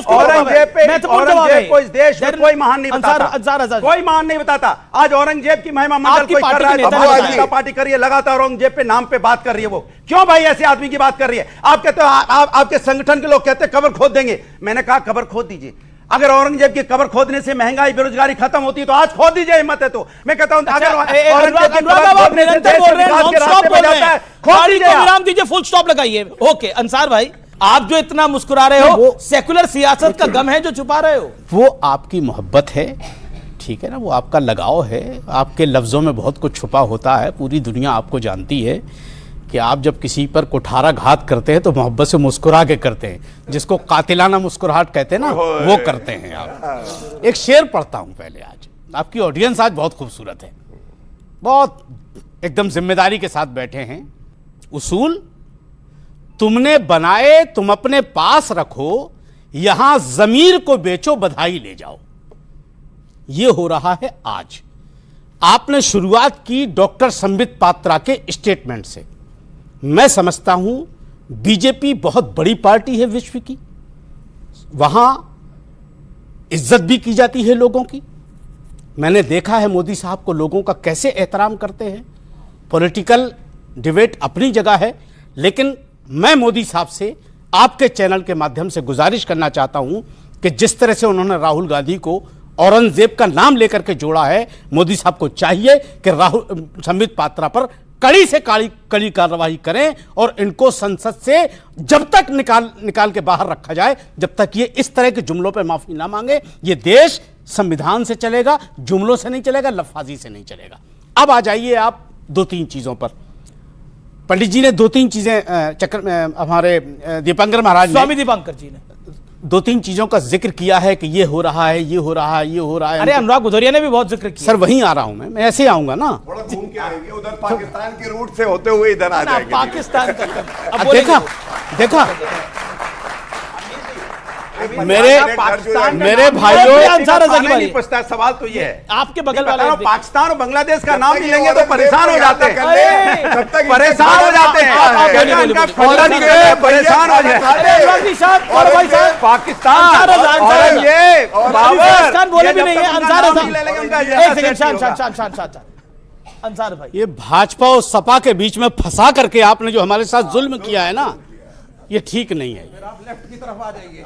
औरंगजेब को इस देश में कोई महान नहीं बताता, कोई महान नहीं बताता। आज औरंगजेब की महिमा मंडल कोई कर रहा है, जनता पार्टी कर रही है, लगातार औरंगजेब पे नाम पे बात कर रही है। वो क्यों भाई ऐसे आदमी की बात कर रही है? आप कहते हो आपके संगठन के लोग कहते हैं कब्र खोद देंगे। मैंने कहा कब्र खोद दीजिए। अगर औरंगजेब की कब्र खोदने से महंगाई बेरोजगारी खत्म होती तो आज खोद दीजिए, हिम्मत है तो। मैं कहता हूं अगर औरंगजेब की कब्र खोदने से देश विकास के रास्ते पे जाता है, खोद दीजिए। विराम दीजिए, फुल स्टॉप लगाइए। ओके अंसार भाई, आप जो इतना मुस्कुरा रहे हो, सेकुलर सियासत का गम है जो छुपा रहे हो? वो आपकी मोहब्बत है, ठीक है ना, वो आपका लगाव है। आपके लफ्जों में बहुत कुछ छुपा होता है, पूरी दुनिया आपको जानती है कि आप जब किसी पर कुठाराघात करते हैं तो मोहब्बत से मुस्कुरा के करते हैं, जिसको कातिलाना मुस्कुराहट कहते हैं ना, वो करते हैं आप। एक शेर पढ़ता हूं पहले। आज आपकी ऑडियंस आज बहुत खूबसूरत है, बहुत एकदम जिम्मेदारी के साथ बैठे हैं। उसूल तुमने बनाए तुम अपने पास रखो, यहां जमीर को बेचो बधाई ले जाओ। यह हो रहा है आज। आपने शुरुआत की डॉक्टर संबित पात्रा के स्टेटमेंट से। मैं समझता हूं बीजेपी बहुत बड़ी पार्टी है विश्व की, वहां इज्जत भी की जाती है लोगों की। मैंने देखा है मोदी साहब को लोगों का कैसे एहतराम करते हैं। पॉलिटिकल डिबेट अपनी जगह है, लेकिन मैं मोदी साहब से आपके चैनल के माध्यम से गुजारिश करना चाहता हूं कि जिस तरह से उन्होंने राहुल गांधी को औरंगजेब का नाम लेकर के जोड़ा है, मोदी साहब को चाहिए कि राहुल संबित पात्रा पर कड़ी से कड़ी कार्रवाई करें और इनको संसद से जब तक निकाल के बाहर रखा जाए, जब तक ये इस तरह के जुमलों पे माफी ना मांगे। ये देश संविधान से चलेगा, जुमलों से नहीं चलेगा, लफाजी से नहीं चलेगा। अब आ जाइए आप 2-3 चीजों पर। पंडित जी ने 2-3 चीजें हमारे दीपांकर महाराज, स्वामी दीपांकर जी ने 2-3 चीजों का जिक्र किया है कि ये हो रहा है, ये हो रहा है, ये हो रहा है। अरे अनुराग भदौरिया ने भी बहुत जिक्र किया। सर वहीं आ रहा हूं मैं ऐसे ही आऊंगा ना, थोड़ा घूम के आएंगे, उधर पाकिस्तान के रूट से होते हुए इधर आ जाएंगे। पाकिस्तान देखा मेरे भाइयों, सवाल तो ये है, आपके बगल वाले पाकिस्तान और बांग्लादेश का नाम भी लेंगे तो परेशान हो जाते हैं, परेशान हो जाते हैं, परेशान हो जाते हैं। पाकिस्तान बोले भी नहीं है। अंसार भाई, ये भाजपा और सपा के बीच में फंसा करके आपने जो हमारे साथ जुल्म किया है ना, ये ठीक नहीं है। लेफ्ट की तरफ आ जाइए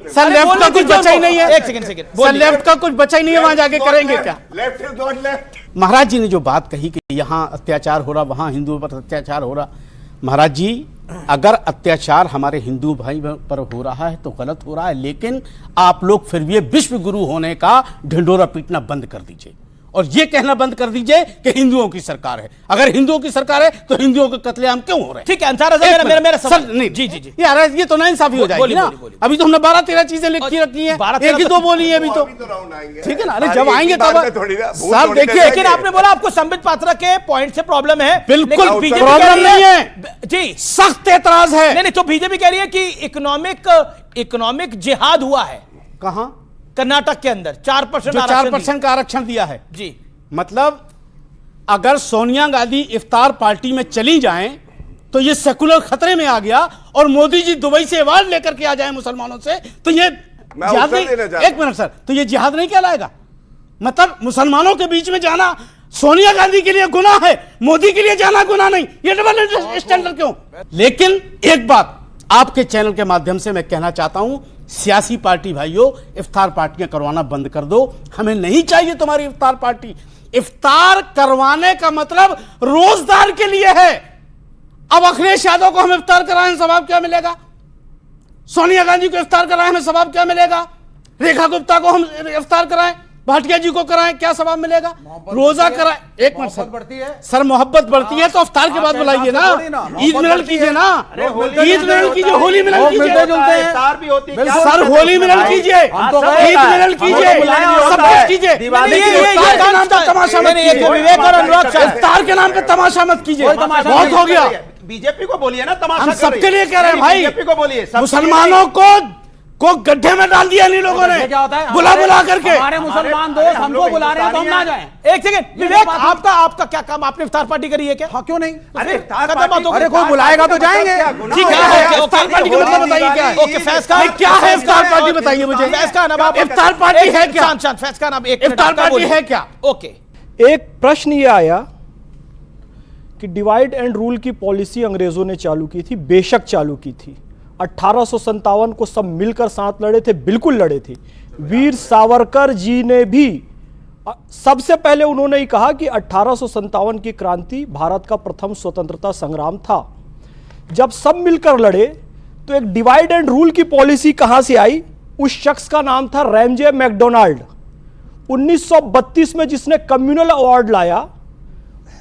सर, लेफ्ट का कुछ बचा ही नहीं है। एक सेकंड सर, लेफ्ट का कुछ बचा ही नहीं है, वहां जाके करेंगे क्या? Left is not left. Maharaj ji ने जो बात कही कि यहां अत्याचार हो रहा, वहां हिंदुओं पर अत्याचार हो रहा, महाराज जी अगर अत्याचार हमारे हिंदू भाई पर हो रहा है तो गलत हो रहा है, लेकिन आप लोग फिर भी विश्व गुरु होने का ढिंढोरा पीटना बंद कर दीजिए और ये कहना बंद कर दीजिए कि हिंदुओं की सरकार है। अगर हिंदुओं की सरकार है तो हिंदुओं के कत्लेआम क्यों हो रहे हैं? ठीक है अंसार, मेरा सर नहीं, जी जी जी यार, ये तो नाइंसाफी हो जाएगी ना। अभी तो हमने 12-13 चीजें लिखी रखी हैं, एक ही 2 बोली है अभी तो, ठीक है ना। अरे जब आएंगे तब सब देखिए। लेकिन आपने बोला आपको संबित पात्रा के पॉइंट से प्रॉब्लम है। बिल्कुल प्रॉब्लम नहीं है जी, सख्त एतराज है। नहीं, तो बीजेपी कह रही है कि इकोनॉमिक जिहाद हुआ है। कहां? कर्नाटक के अंदर 4% का आरक्षण दिया है जी। मतलब अगर सोनिया गांधी इफ्तार पार्टी में चली जाएं तो ये सेकुलर खतरे में आ गया और मोदी जी दुबई से अवार्ड लेकर के आ जाएं मुसलमानों से, तो ये जिहाद नहीं। एक मिनट सर, तो ये जिहाद नहीं कहलाएगा? मतलब मुसलमानों के बीच में जाना सोनिया गांधी के लिए गुनाह है, मोदी के लिए जाना गुनाह नहीं। ये डबल स्टैंडर्ड क्यों? लेकिन एक बात आपके चैनल के माध्यम से मैं कहना चाहता हूं, सियासी पार्टी भाइयों, इफ्तार पार्टियां करवाना बंद कर दो। हमें नहीं चाहिए तुम्हारी इफ्तार पार्टी। इफ्तार करवाने का मतलब रोजगार के लिए है। अब अखिलेश यादव को हम इफ्तार कराएं, सवाब क्या मिलेगा? सोनिया गांधी को इफ्तार कराएं, हमें सवाब क्या मिलेगा? रेखा गुप्ता को हम इफ्तार कराएं, भाटिया जी को कराएं, क्या सवाब मिलेगा? रोजा कराएं। एक मिनट सर, मोहब्बत बढ़ती है तो इफ्तार के बाद बुलाइए ना, ईद मिलन कीजिए ना, ईद मिलन कीजिए, होली मिलन कीजिए, सर होली मिलन कीजिए, ईद मिलन कीजिए, सब कुछ कीजिए, इफ्तार के नाम पे तमाशा मत कीजिए। इफ्तार के नाम पे तमाशा मत कीजिए, बहुत हो गया। बीजेपी को बोलिए ना, तमाशा हम सबके लिए कह रहे हैं भाई, बीजेपी को बोलिए, मुसलमानों को को गड्ढे में डाल दिया इन लोगों ने, क्या होता है बुला करके। हमारे मुसलमान दोस्त हमको बुला रहे हैं तो हम ना जाएं। एक सेकंड विवेक, आपका क्या काम, आपने इफ्तार पार्टी करी है क्या? हाँ, क्यों नहीं? अरे कोई बुलाएगा तो जाएंगे। ठीक है, इफ्तार पार्टी का मतलब बताइए क्या है? ओके, फैज खान क्या है इफ्तार पार्टी, बताइए मुझे। फैज खान, अब आप इफ्तार पार्टी है क्या? फैज खान, आप एक इफ्तार पार्टी है क्या? ओके, एक प्रश्न ये आया कि डिवाइड एंड रूल की पॉलिसी अंग्रेजों ने चालू की थी, बेशक चालू की थी। 1857 को सब मिलकर साथ लड़े थे, बिल्कुल लड़े थे। वीर सावरकर जी ने भी सबसे पहले उन्होंने ही कहा कि 1857 की क्रांति भारत का प्रथम स्वतंत्रता संग्राम था। जब सब मिलकर लड़े तो एक डिवाइड एंड रूल की पॉलिसी कहां से आई? उस शख्स का नाम था रैमजे मैकडोनाल्ड। 1932 में जिसने कम्युनल अवार्ड लाया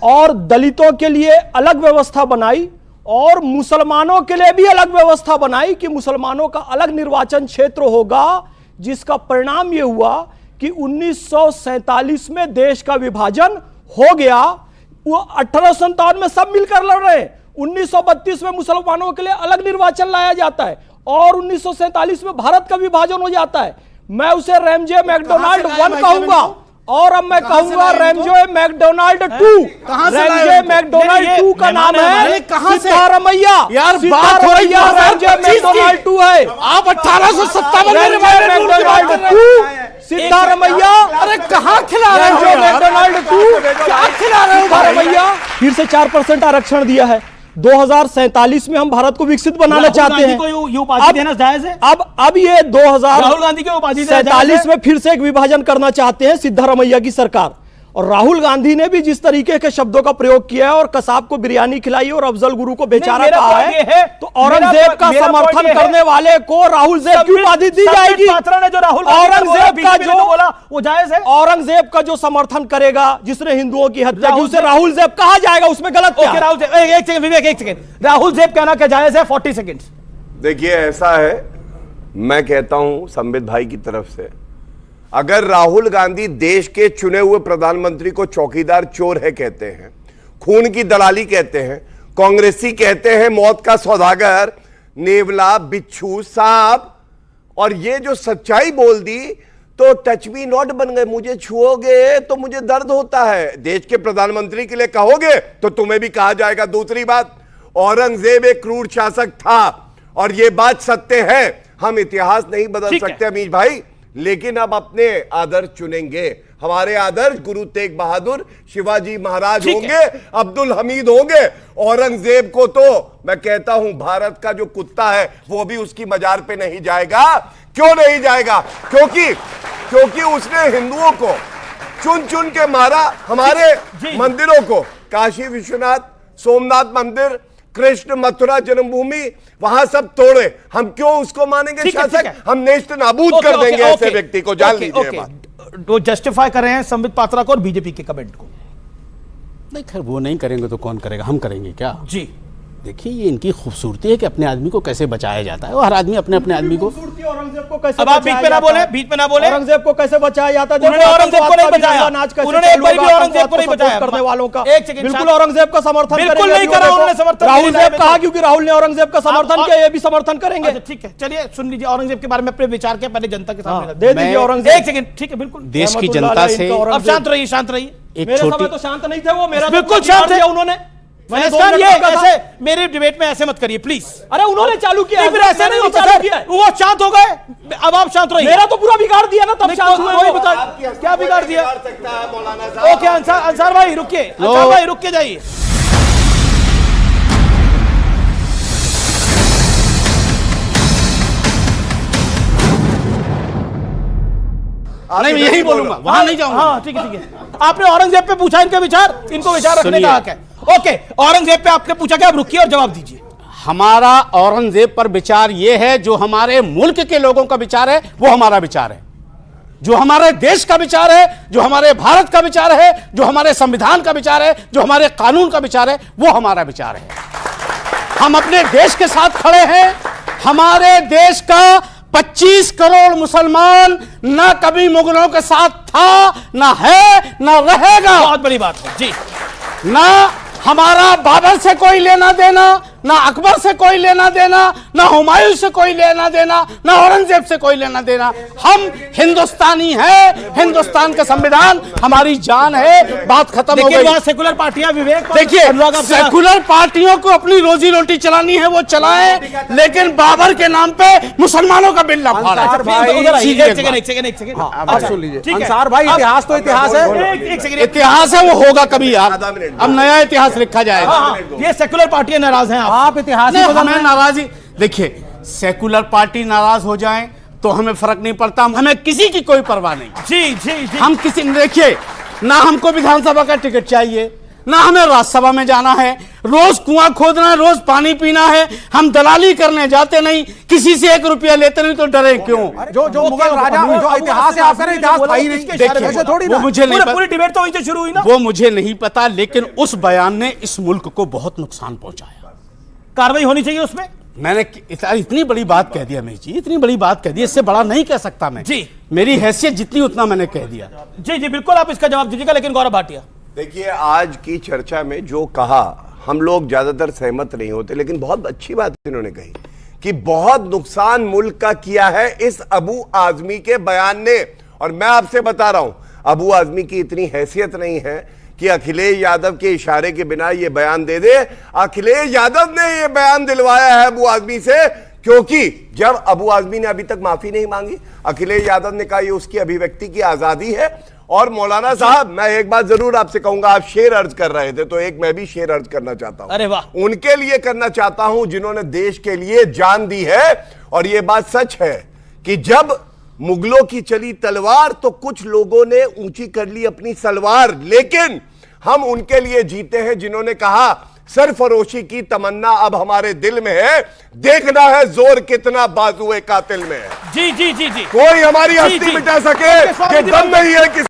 और दलितों के लिए अलग व्यवस्था बनाई और मुसलमानों के लिए भी अलग व्यवस्था बनाई कि मुसलमानों का अलग निर्वाचन क्षेत्र होगा, जिसका परिणाम यह हुआ कि 1947 में देश का विभाजन हो गया। वो 1857 में सब मिलकर लड़ रहे हैं, 1932 में मुसलमानों के लिए अलग निर्वाचन लाया जाता है और 1947 में भारत का विभाजन हो जाता है। मैं उसे रैमजे मैकडोनाल्ड 1 कहूंगा और अब मैं कहूंगा रैमजे मैकडोनाल्ड 2। रैमजे मैकडोनाल्ड 2 का नाम है सिद्धारमैया। यार बात हो रही है रैमजे मैकडोनाल्ड 2 है। आप 1857 में मैकडोनाल्ड 2 सिद्धारमैया। अरे कहाँ खिला रहे हो? रैमजे मैकडोनाल्ड 2 क्या खिला रहे हो? सिद्धारमैया फिर से 4% आरक्षण दिया है। 2047 में हम भारत को विकसित बनाना चाहते हैं। उपाधि देना जायज है? अब ये 2000 राहुल गांधी को उपाधि 47 में फिर से एक विभाजन करना चाहते हैं सिद्धारमैया की सरकार। और राहुल गांधी ने भी जिस तरीके के शब्दों का प्रयोग किया है और कसाब को बिरयानी खिलाई और अफजल गुरु को बेचारा कहा है, तो औरंगजेब का समर्थन करने वाले को राहुलजेब की उपाधि दी जाएगी। औरंगजेब का जो बोला वो जायज है? औरंगजेब का जो समर्थन करेगा, जिसने हिंदुओं की हत्या की, उसे राहुलजेब कहा जाएगा? उसमें गलत क्या है? एक सेकंड, राहुलजेब कहना क्या जायज है? 40 सेकंड। देखिए, ऐसा है, मैं कहता हूं संबित भाई की तरफ से, अगर राहुल गांधी देश के चुने हुए प्रधानमंत्री को चौकीदार चोर है कहते हैं, खून की दलाली कहते हैं, कांग्रेसी कहते हैं मौत का सौदागर, नेवला, बिच्छू, सांप, और ये जो सच्चाई बोल दी तो टच मी नॉट बन गए। मुझे छुओगे तो मुझे दर्द होता है। देश के प्रधानमंत्री के लिए कहोगे तो तुम्हें भी कहा जाएगा। दूसरी बात, औरंगजेब एक क्रूर शासक था और यह बात सत्य है। हम इतिहास नहीं बदल सकते अमीश भाई, लेकिन अब अपने आदर्श चुनेंगे। हमारे आदर्श गुरु तेग बहादुर, शिवाजी महाराज होंगे, अब्दुल हमीद होंगे। औरंगजेब को तो मैं कहता हूं भारत का जो कुत्ता है वो भी उसकी मजार पे नहीं जाएगा। क्यों नहीं जाएगा? क्योंकि उसने हिंदुओं को चुन चुन के मारा। हमारे मंदिरों को, काशी विश्वनाथ, सोमनाथ मंदिर, कृष्ण मथुरा जन्मभूमि, वहां सब तोड़े। हम क्यों उसको मानेंगे शासक? हम नेस्त नाबूद कर देंगे ऐसे व्यक्ति को। जान लीजिए बात। वो जस्टिफाई कर रहे हैं संबित पात्रा को और बीजेपी के कमेंट को। नहीं, खैर वो नहीं करेंगे तो कौन करेगा? हम करेंगे क्या? जी देखिए, ये इनकी खूबसूरती है कि अपने आदमी को कैसे बचाया जाता है। और हर आदमी अपने अपने आदमी को। औरंगजेब को कैसे, अब आप बीच में ना बोले, बीच में ना बोले। औरंगजेब को कैसे बचाया जाता है? उन्होंने औरंगजेब को नहीं बचाया, उन्होंने एक बार भी औरंगजेब को नहीं बचाया करने वालों का। एक सेकंड, बिल्कुल औरंगजेब का समर्थन बिल्कुल नहीं करा उन्होंने समर्थन। राहुलजेब कहा क्योंकि राहुल ने औरंगजेब का समर्थन किया, ये भी समर्थन करेंगे। ठीक है, चलिए सुन लीजिए औरंगजेब के बारे में अपने विचार के पहले जनता के सामने दे दीजिए औरंगजेब। एक सेकंड, ठीक है, बिल्कुल देश की जनता से। अब शांत रहिए, शांत रहिए। मेरे समय तो शांत नहीं थे वो, मेरा बिल्कुल शांत है। उन्होंने ये ऐसे मेरे डिबेट में ऐसे मत करिए प्लीज। अरे उन्होंने चालू किया, फिर ऐसे नहीं होता सर। वो शांत हो गए, अब आप शांत रहिए। मेरा तो पूरा बिगाड़ दिया ना, तब शांत हुए। क्या बिगाड़ दिया? ओके अंसार भाई रुकिए, अंसार भाई रुक के जाइए। नहीं, मैं यही बोलूंगा, वहां नहीं जाऊंगा। हाँ ठीक है, ठीक है। आपने औरंगजेब पे पूछा इनके विचार, इनको विचार रखने का हक है। ओके, औरंगजेब पे आपने पूछा, क्या आप रुकिए और जवाब दीजिए। हमारा औरंगजेब पर विचार यह है, जो हमारे मुल्क के लोगों का विचार है वो हमारा विचार है, जो हमारे देश का विचार है, जो हमारे भारत का विचार है, जो हमारे संविधान का विचार है, जो हमारे कानून का विचार है, वो हमारा विचार है। हम अपने देश के साथ खड़े हैं। हमारे देश का 25 करोड़ मुसलमान ना कभी मुगलों के साथ था, ना है, ना रहेगा। बहुत बड़ी बात है जी। ना हमारा बाबर से कोई लेना देना, ना अकबर से कोई लेना देना, ना हुमायूं से कोई लेना देना, ना औरंगजेब से कोई लेना देना। हम हिंदुस्तानी हैं, हिंदुस्तान का संविधान हमारी जान है, बात खत्म हो गई। सेकुलर पार्टियां विवेक, देखिए सेकुलर पार्टियों को अपनी रोजी रोटी चलानी है वो चलाएं, लेकिन बाबर के नाम पे मुसलमानों का बिल ना फाड़ें। अंसार भाई, इतिहास तो इतिहास है, इतिहास है, वो होगा कभी यार, अब नया इतिहास लिखा जाएगा। ये सेकुलर पार्टियां नाराज हैं, आप इतिहास हमें नाराजी, देखिए सेकुलर पार्टी नाराज हो जाएं तो हमें फर्क नहीं पड़ता, हमें किसी की कोई परवाह नहीं। जी जी जी, हम किसी, देखिए ना हमको विधानसभा का टिकट चाहिए, ना हमें राज्यसभा में जाना है, रोज कुआं खोदना है, रोज पानी पीना है, हम दलाली करने जाते नहीं, किसी से 1 रुपया लेते नहीं, तो डरे क्यों? जो मुगल राजा, जो इतिहास है आपका, इतिहास भाई नहीं, देखिए थोड़ी वो मुझे नहीं पूरी डिबेट तो वहीं से शुरू हुई ना, वो मुझे नहीं पता, लेकिन उस बयान ने इस मुल्क को बहुत नुकसान पहुंचाया। कार्रवाई होनी चाहिए उसमें। मैंने इतनी बड़ी बात कह दिया महेश जी, इतनी बड़ी बात कह दी, इससे बड़ा नहीं कह सकता मैं जी, मेरी हैसियत जितनी उतना मैंने कह दिया। जी जी बिल्कुल, आप इसका जवाब दीजिएगा। लेकिन गौरव भाटिया, देखिए आज की चर्चा में जो कहा, हम लोग ज्यादातर सहमत नहीं होते, लेकिन बहुत अच्छी बात इन्होंने कही कि बहुत नुकसान मुल्क का किया है इस अबू आजमी के बयान ने। और मैं आपसे बता रहा हूं, अबू आजमी की इतनी हैसियत नहीं है कि अखिलेश यादव के इशारे के बिना ये बयान दे दे। अखिलेश यादव ने ये बयान दिलवाया है अबू आजमी से, क्योंकि जब अबू आजमी ने अभी तक माफी नहीं मांगी, अखिलेश यादव ने कहा ये उसकी अभिव्यक्ति की आजादी है। और मौलाना साहब, मैं एक बात जरूर आपसे कहूंगा, आप शेर अर्ज कर रहे थे तो एक मैं भी शेर अर्ज करना चाहता हूं। अरे वाह, उनके लिए करना चाहता हूं जिन्होंने देश के लिए जान दी है। और यह बात सच है कि जब मुगलों की चली तलवार तो कुछ लोगों ने ऊंची कर ली अपनी सलवार, लेकिन हम उनके लिए जीते हैं जिन्होंने कहा सरफरोशी की तमन्ना अब हमारे दिल में है, देखना है जोर कितना बाजुए कातिल में है। जी जी जी जी, कोई हमारी हस्ती मिटा सके कि दम नहीं है किसी